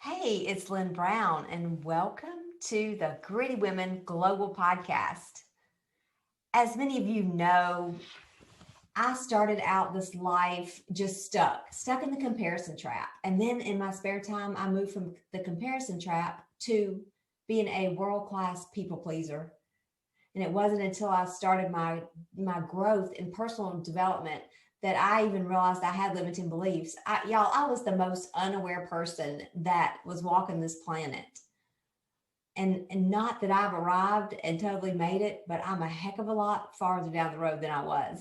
Hey, it's Lynn Brown, and welcome to the Gritty Women Global Podcast. As many of you know, I started out this life just stuck in the comparison trap. And then in my spare time, I moved from the comparison trap to being a world class people pleaser. And it wasn't until I started my growth in personal development that I even realized I had limiting beliefs. I was the most unaware person that was walking this planet. And not that I've arrived and totally made it, but I'm a heck of a lot farther down the road than I was.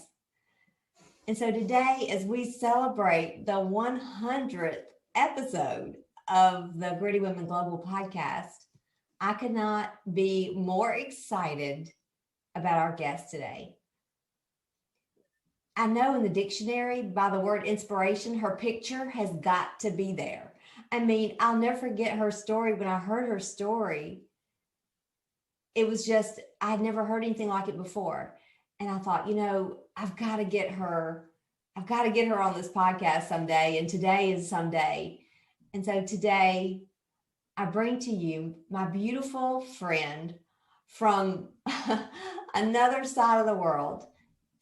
And so today, as we celebrate the 100th episode of the Gritty Women Global Podcast, I could not be more excited about our guest today. I know in the dictionary, by the word inspiration, her picture has got to be there. I mean, I'll never forget her story. When I heard her story, it was just, I'd never heard anything like it before. And I thought, I've got to get her. I've got to get her on this podcast someday. And today is someday. And so today, I bring to you my beautiful friend from another side of the world.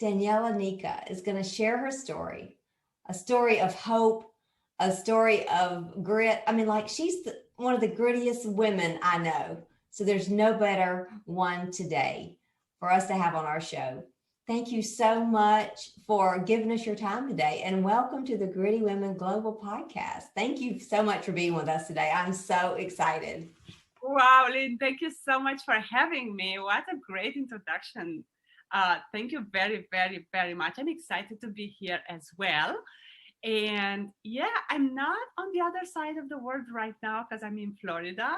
Daniela Nica is going to share her story, a story of hope, a story of grit. I mean, like she's one of the grittiest women I know. So there's no better one today for us to have on our show. Thank you so much for giving us your time today, and welcome to the Gritty Women Global Podcast. Thank you so much for being with us today. I'm so excited. Wow, Lynn, thank you so much for having me. What a great introduction. Thank you very, very, very much. I'm excited to be here as well. And yeah, I'm not on the other side of the world right now because I'm in Florida.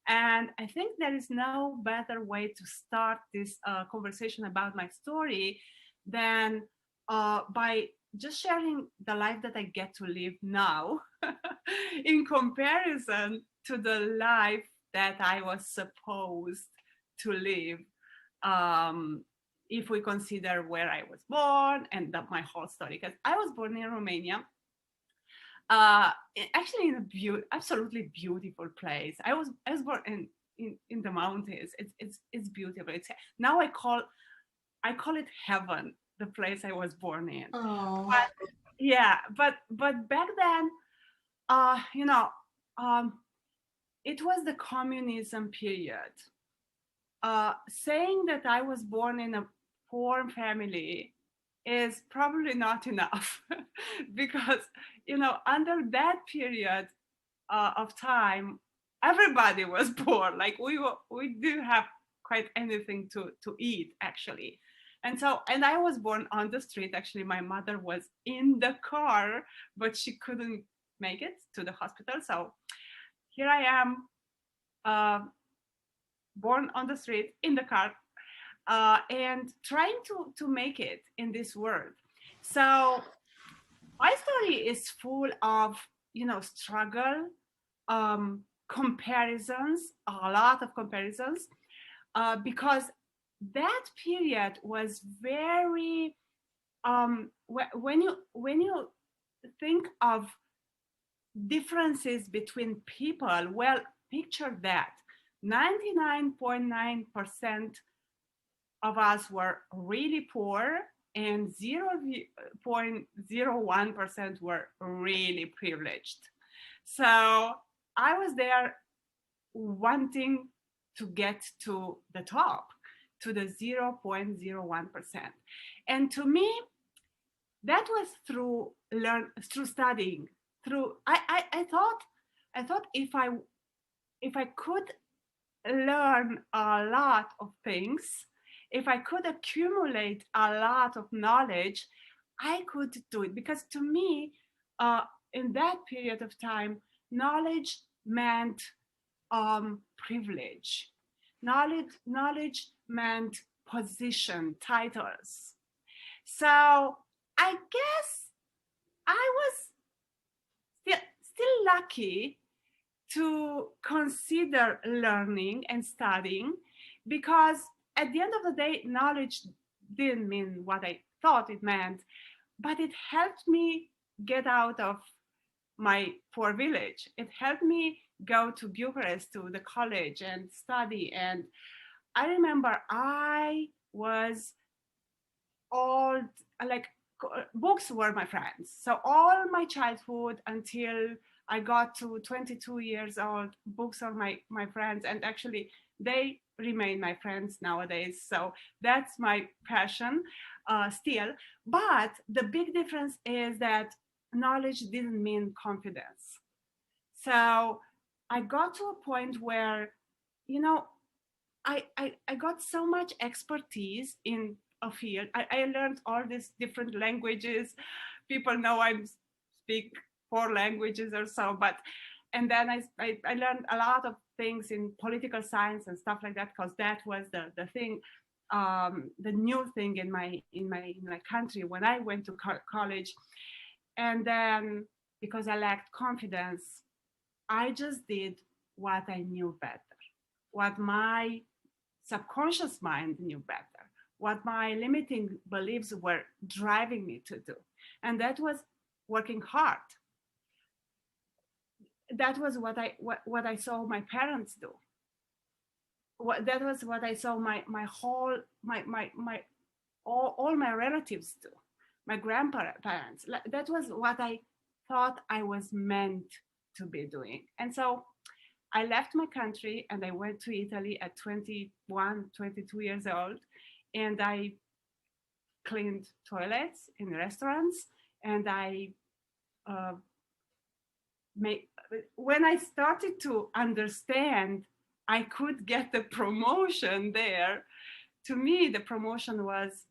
And I think there is no better way to start this conversation about my story than by just sharing the life that I get to live now in comparison to the life that I was supposed to live. If we consider where I was born and my whole story, because I was born in Romania, actually in a absolutely beautiful place. I was born in the mountains. It's beautiful. It's now I call it heaven, the place I was born in. Oh, But yeah, but back then, uh, you know, um, it was the communism period. Saying that I was born in a poor family is probably not enough because under that period of time, everybody was poor. Like we didn't have quite anything to eat actually. And I was born on the street. Actually, my mother was in the car, but she couldn't make it to the hospital. So here I am, uh, born on the street in the car, and trying to make it in this world. So my story is full of struggle, comparisons, a lot of comparisons, because that period was very when you think of differences between people, well, picture that 99.9% of us were really poor and 0.01% were really privileged. So I was there wanting to get to the top, to the 0.01%. And to me, that was through studying. I thought if I could learn a lot of things, if I could accumulate a lot of knowledge, I could do it. Because to me, in that period of time, knowledge meant privilege. Knowledge meant position, titles. So I guess I was still lucky to consider learning and studying, because at the end of the day, knowledge didn't mean what I thought it meant, but it helped me get out of my poor village. It helped me go to Bucharest to the college and study. And I remember I was all like books were my friends. So all my childhood until I got to 22 years old, books are my friends, and actually they remain my friends nowadays. So that's my passion still. But the big difference is that knowledge didn't mean confidence. So I got to a point where, you know, I got so much expertise in a field. I learned all these different languages. People know I speak 4 languages or so, but and then I learned a lot of things in political science and stuff like that because that was the thing, the new thing in my country when I went to college. And then because I lacked confidence, I just did what I knew better, what my subconscious mind knew better, what my limiting beliefs were driving me to do. And that was working hard. That was what I saw my parents do. That was what I saw my whole my all my relatives do, my grandparents. That was what I thought I was meant to be doing. And so I left my country and I went to Italy at 21, 22 years old. And I cleaned toilets in restaurants. And I uh, made, when I started to understand I could get the promotion there, to me, the promotion was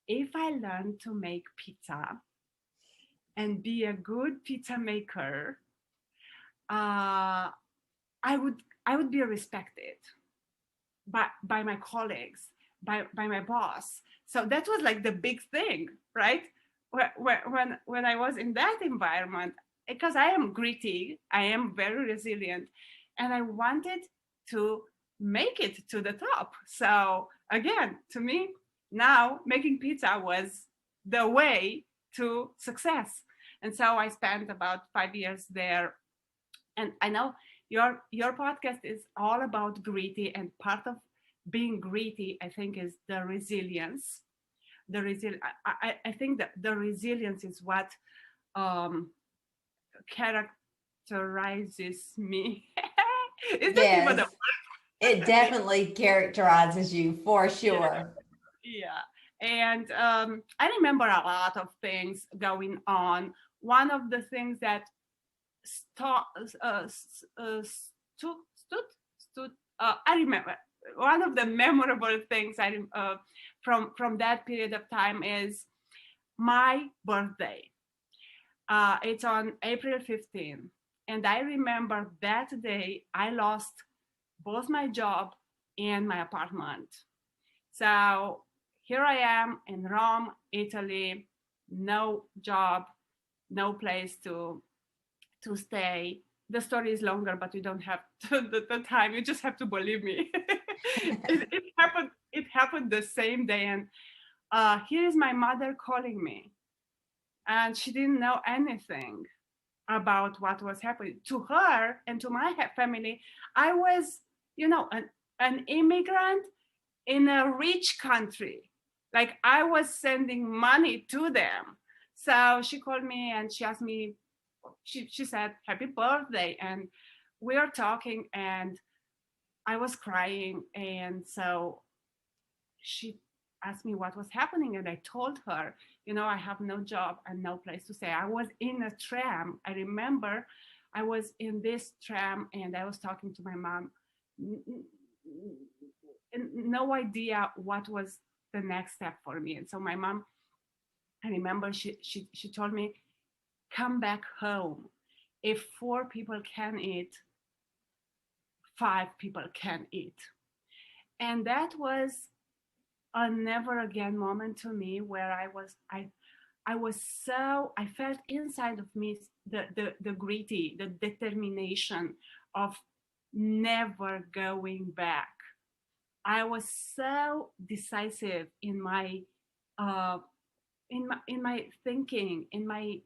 if I learn to make pizza and be a good pizza maker, uh, I would be respected by my colleagues, by my boss. So that was like the big thing, right? When I was in that environment, because I am gritty, I am very resilient, and I wanted to make it to the top. So again, to me, now making pizza was the way to success. And so I spent about 5 years there. And I know your podcast is all about gritty, and part of being gritty, I think, is the resilience. I think that the resilience is what um, characterizes me. Is that even a Yes, it definitely characterizes you for yeah, sure. yeah. And I remember a lot of things going on. One of the things that sta- stood, stood, stood. I remember one of the memorable things from that period of time is my birthday. It's on April 15th, and I remember that day I lost both my job and my apartment. So here I am in Rome, Italy, no job, no place to stay. The story is longer, but you don't have the time. You just have to believe me. It happened. It happened the same day, and here is my mother calling me, and she didn't know anything about what was happening to her and to my family. I was, an immigrant in a rich country. Like I was sending money to them. So she called me and she asked me, she said, happy birthday. And we are talking and I was crying. And so she asked me what was happening. And I told her, I have no job and no place to stay. I was in a tram. I remember I was in this tram and I was talking to my mom. No idea what was the next step for me. And so my mom, I remember she told me, come back home. If 4 people can eat, 5 people can eat. And that was a never again moment to me where I was so, I felt inside of me the gritty, the determination of never going back. I was so decisive uh, in my thinking, in my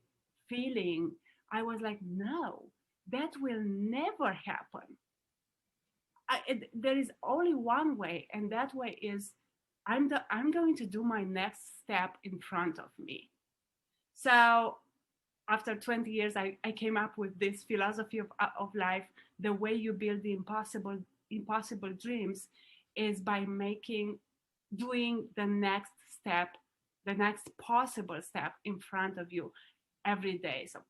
feeling. I was like, no, that will never happen. There is only one way, and that way is I'm going to do my next step in front of me. So after 20 years, I came up with this philosophy of life. The way you build the impossible dreams is by doing the next step, the next possible step in front of you every day. So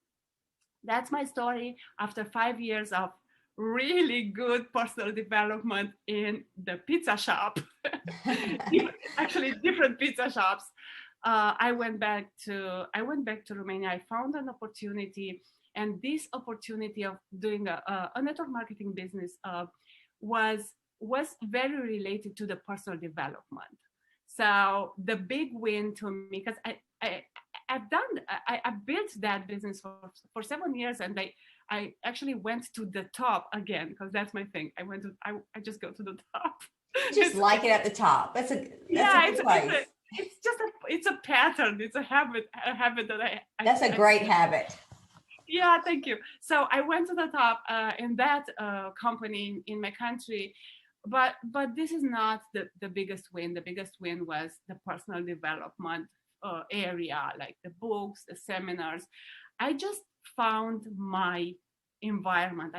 that's my story after 5 years of really good personal development in the pizza shop. Actually, different pizza shops. I went back to Romania. I found an opportunity, and this opportunity of doing a network marketing business was was very related to the personal development. So the big win to me, because I built that business for 7 years, and I actually went to the top again, because that's my thing. I just go to the top. You just like it at the top. That's a Yeah, good place. it's a pattern. It's a habit that That's a great habit. yeah, thank you. So I went to the top in that company in my country, but this is not the biggest win. The biggest win was the personal development area, like the books, the seminars. I just found my environment.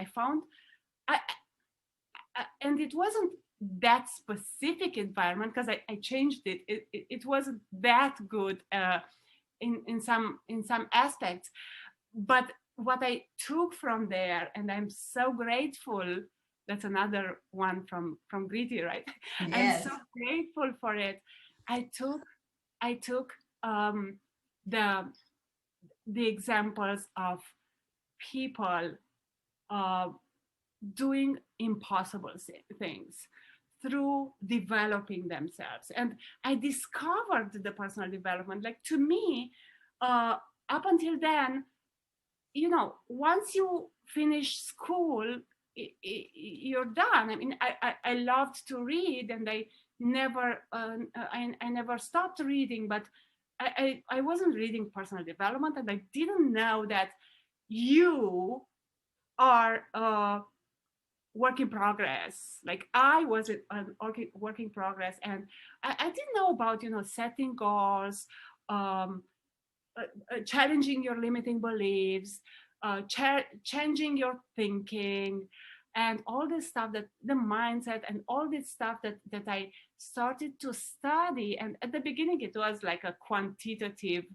And it wasn't that specific environment, because I changed it. It wasn't that good in some aspects, but what I took from there, and I'm so grateful. That's another one from Gritty, right? I'm Yes. so grateful for it. I took um, the the examples of people uh, doing impossible things through developing themselves, and I discovered the personal development. Like, to me, uh, up until then, once you finish school, you're done. I mean, I loved to read, and I never stopped reading, but I wasn't reading personal development, and I didn't know that you are a work in progress. Like, I was a work in progress, and I didn't know about setting goals, um, challenging your limiting beliefs, changing your thinking, and all this stuff, that the mindset, and all this stuff that I started to study. And at the beginning, it was like a quantitative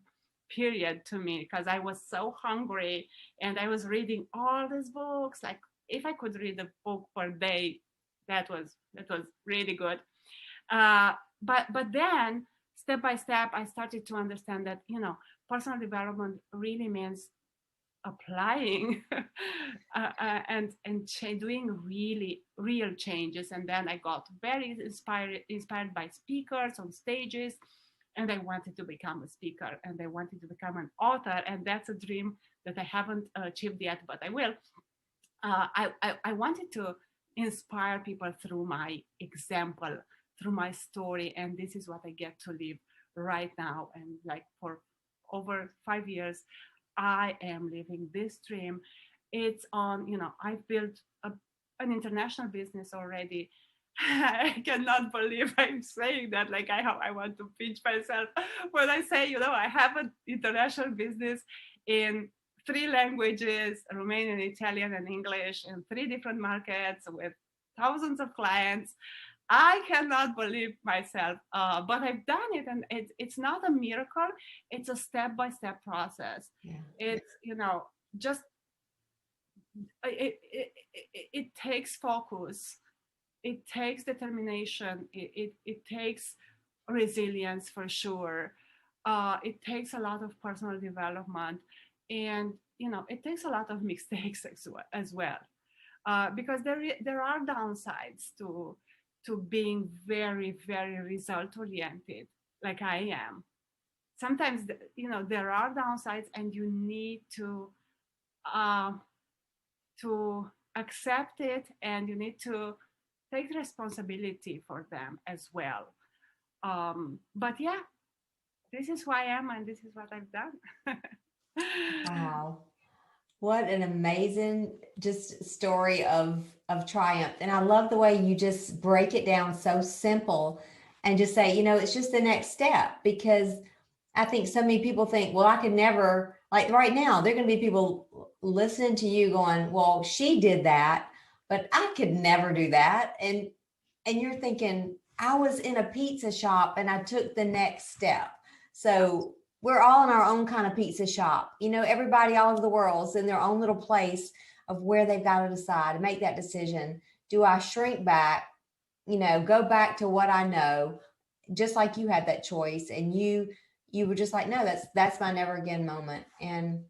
period to me, because I was so hungry, and I was reading all these books. Like, if I could read a book per day, that was really good. Uh, but then, step by step, I started to understand that personal development really means applying and doing really real changes. And then I got very inspired by speakers on stages, and I wanted to become a speaker, and I wanted to become an author, and that's a dream that I haven't achieved yet, but I will. I wanted to inspire people through my example, through my story, and this is what I get to live right now. And like, for over 5 years, I am living this dream. It's on, I've built an international business already. I cannot believe I'm saying that. Like, I want to pinch myself when I say, I have an international business in 3 languages: Romanian, Italian, and English, in 3 different markets with thousands of clients. I cannot believe myself, but I've done it, and it's not a miracle. It's a step-by-step process. Yeah. It's, just it takes focus, it takes determination, it takes resilience, for sure. It takes a lot of personal development, and it takes a lot of mistakes as well. Because there are downsides to being very, very result oriented, like I am. Sometimes there are downsides, and you need uh, to accept it, and you need to take responsibility for them as well. But yeah, this is who I am, and this is what I've done. Wow. What an amazing just story of triumph. And I love the way you just break it down so simple and just say, it's just the next step, because I think so many people think, well, I could never, like right now, there are going to be people listening to you going, well, she did that, but I could never do that. And you're thinking, I was in a pizza shop and I took the next step. So we're all in our own kind of pizza shop. Everybody all over the world is in their own little place of where they've got to decide and make that decision. Do I shrink back, go back to what I know, just like you had that choice, and you were just like, no, that's my never again moment. And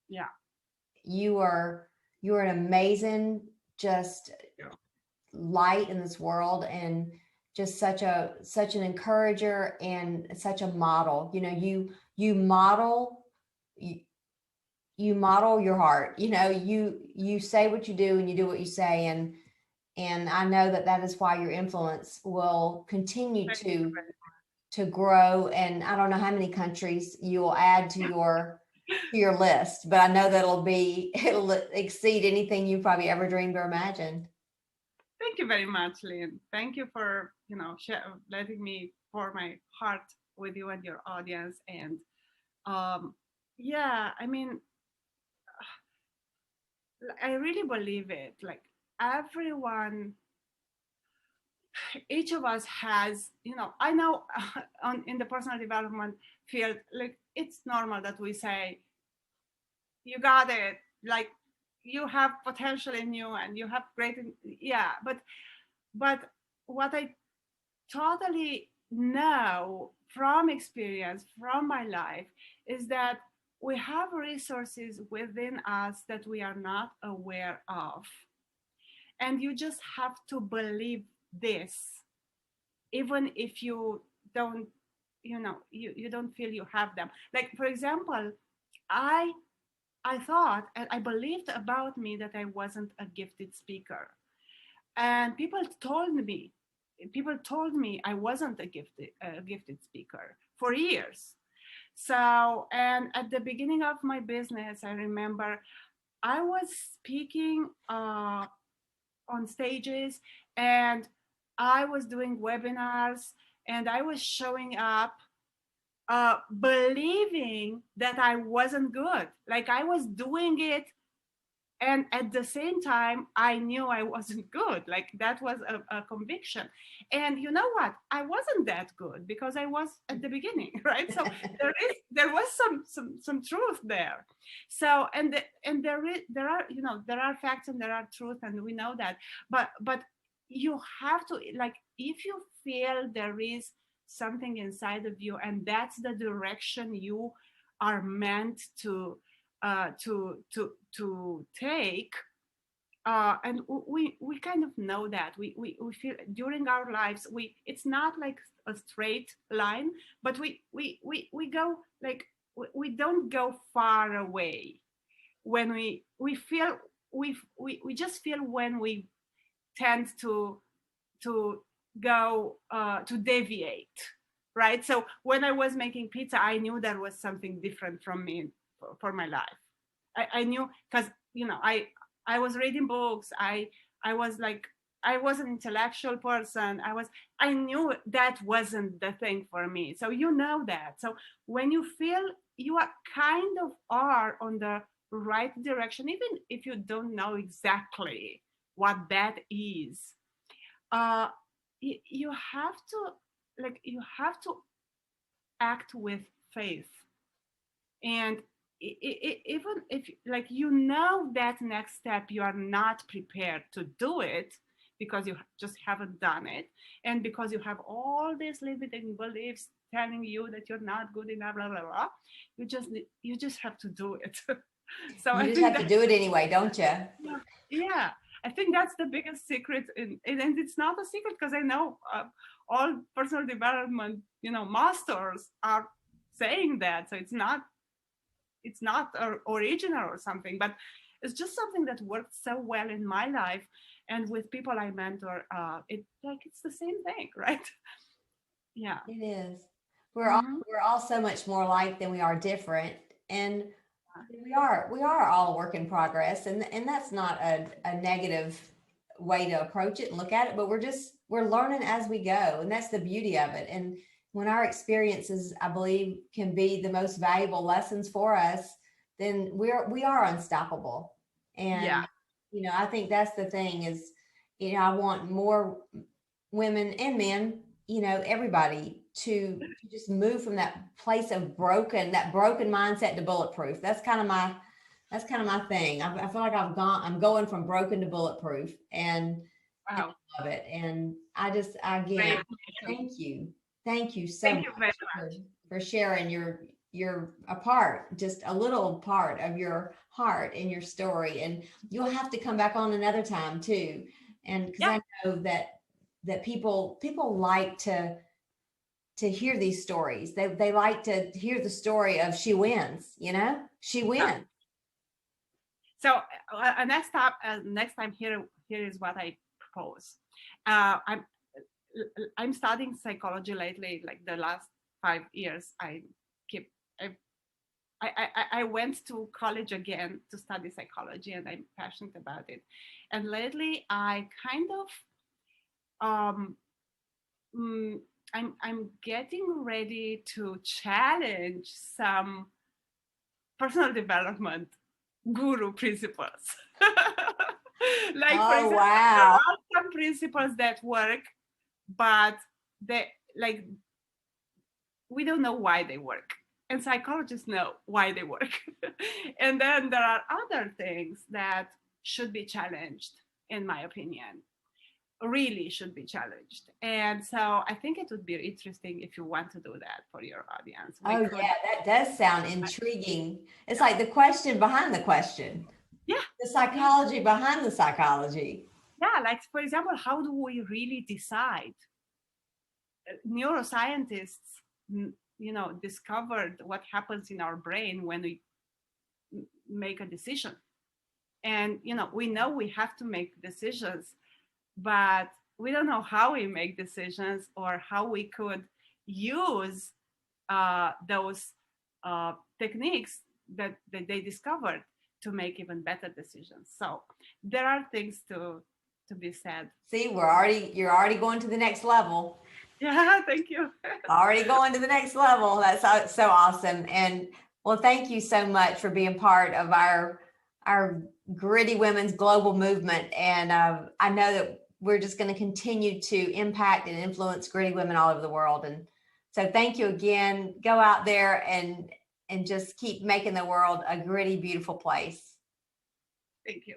Yeah. you are an amazing, just light in this world, and just such an encourager and such a model. You model, you, you model your heart. You say what you do and you do what you say, and I know that is why your influence will continue Thank you very to grow. And I don't know how many countries you will add to your list, but I know that it'll exceed anything you probably ever dreamed or imagined. Thank you very much, Lynn. Thank you for letting me pour my heart with you and your audience. And um, yeah, I mean, I really believe it. Like everyone, each of us has, I know in the personal development field, like it's normal that we say, you got it, like you have potential in you and you have great, yeah, but what I totally know from experience, from my life, is that we have resources within us that we are not aware of. And you just have to believe this, even if you don't, you don't feel you have them. Like, for example, I I thought and I believed about me that I wasn't a gifted speaker. And people told me I wasn't a gifted speaker for years. So, and at the beginning of my business, I remember I was speaking on stages, and I was doing webinars, and I was showing up believing that I wasn't good. Like I was doing it, and at the same time I knew I wasn't good. Like that was a conviction. And you know what, I wasn't that good because I was at the beginning. Right? So there was some truth there. So and there are, there are facts and there are truth, and we know that. But you have to, like, if you feel there is something inside of you and that's the direction you are meant to take, and we kind of know that we feel during our lives, we it's not like a straight line, but we go like we don't go far away when we feel we just feel when we tend to go to deviate, right? So when I was making pizza, I knew there was something different from me for my life. I knew because I was reading books. I was like, I was an intellectual person. I knew that wasn't the thing for me. So you know that. So when you feel you are kind of are on the right direction, even if you don't know exactly what that is, uh, you have to, you have to act with faith. And even if, like, that next step you are not prepared to do it because you just haven't done it, and because you have all these limiting beliefs telling you that you're not good enough, blah blah blah, you just have to do it. So You I just think have to that, do it anyway, don't you? yeah, yeah, I think that's the biggest secret, and it's not a secret because I know all personal development, masters are saying that. So it's not original or something, but it's just something that worked so well in my life and with people I mentor. It's the same thing, right? Yeah. It is. We're all Hmm. we're all so much more alike than we are different. And we are all a work in progress, and that's not a negative way to approach it and look at it, but we're learning as we go, and that's the beauty of it. And when our experiences, I believe, can be the most valuable lessons for us, then we are unstoppable. Yeah. And I think that's the thing is, I want more women and men, everybody to just move from that place of that broken mindset to bulletproof. That's kind of my thing. I feel like I'm going from broken to bulletproof, and Wow. I love it. And again, Great. thank you so Thank much you very for sharing your a part, just a little part of your heart and your story. And you'll have to come back on another time too, and because much. I know that people like to hear these stories. They like to hear the story of she wins, she Yeah. wins. So next time, here is what I propose. Uh, I'm I'm studying psychology lately. Like the last 5 years, keep I, I went to college again to study psychology, and I'm passionate about it. And lately, I kind of mm, I'm getting ready to challenge some personal development guru principles. Like, for Oh, example, there wow. are some principles that work, but they like we don't know why they work. And psychologists know why they work. And then there are other things that should be challenged, in my opinion, really should be challenged. And so I think it would be interesting if you want to do that for your audience. We Oh, could, yeah, that does sound intriguing. It's like the question behind the question, yeah, the yeah, psychology behind the psychology. yeah. Like, for example, how do we really decide? Neuroscientists, discovered what happens in our brain when we make a decision. And, we know we have to make decisions, but we don't know how we make decisions or how we could use those techniques that they discovered to make even better decisions. So there are things to be said. See, you're already going to the next level. Yeah, thank you. Already going to the next level. That's so awesome. And well, thank you so much for being part of our gritty women's global movement. And I know that we're just going to continue to impact and influence gritty women all over the world. And so thank you again. Go out there and just keep making the world a gritty, beautiful place. Thank you.